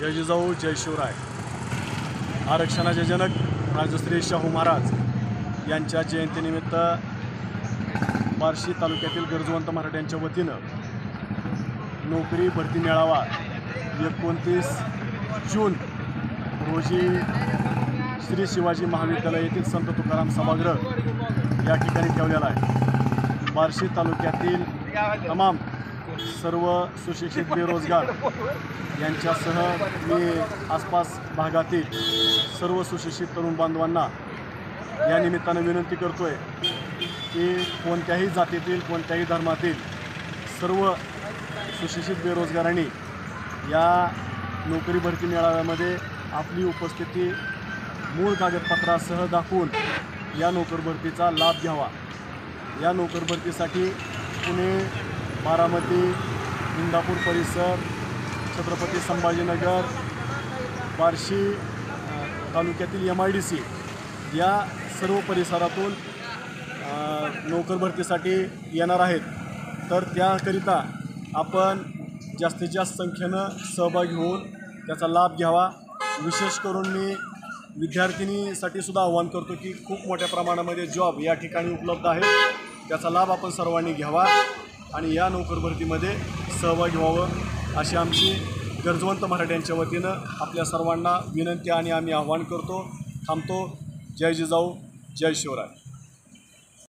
जय जिजाऊ जय शिवराय। आरक्षणाचे जनक राजश्री शाहू महाराज यांच्या जयंतीनिमित्त बार्शी तालुक्यातील गरजवंत मराठ्यांच्या वतीनं नोकरी भरती मेळावा 29 जून रोजी श्री शिवाजी महाविद्यालय येथील संत तुकाराम सभागृह या ठिकाणी ठेवलेला आहे। बार्शी तालुक्यातील तमाम सर्व सुशिक्षित बेरोजगार यांच्यासह मी आसपास भागातील सर्व सुशिक्षित तरुण बांधवांना या निमित्तानं विनंती करतोय की कोणत्याही जातीतील कोणत्याही धर्मातील सर्व सुशिक्षित बेरोजगारांनी या नोकरी भरती मेळाव्यामध्ये आपली उपस्थिती मूळ कागदपत्रासह दाखवून या नोकरी भरतीचा लाभ घ्यावा। या नोकरी भरतीसाठी पुणे, बारामती, इंदापूर परिसर, छत्रपती संभाजीनगर, बार्शी तालुक्यातील MIDC या सर्व परिसरातून नोकरी भरतीसाठी येणार आहेत। तर त्याकरिता आपण जास्तीत जास्त संख्येनं सहभागी होऊन त्याचा लाभ घ्यावा। विशेष करून मी विद्यार्थिनीसाठी सुद्धा आवाहन करतो की खूप मोठ्या प्रमाणामध्ये जॉब या ठिकाणी उपलब्ध आहेत, त्याचा लाभ आपण सर्वांनी घ्यावा आणि या नोकरी भरतीमध्ये सहभागी व्हावं अशी आमची गरजवंत मराठ्यांच्या वतीनं आपल्या सर्वांना विनंती आणि आम्ही आवाहन करतो। थांबतो। जय जिजाऊ जय शिवराय।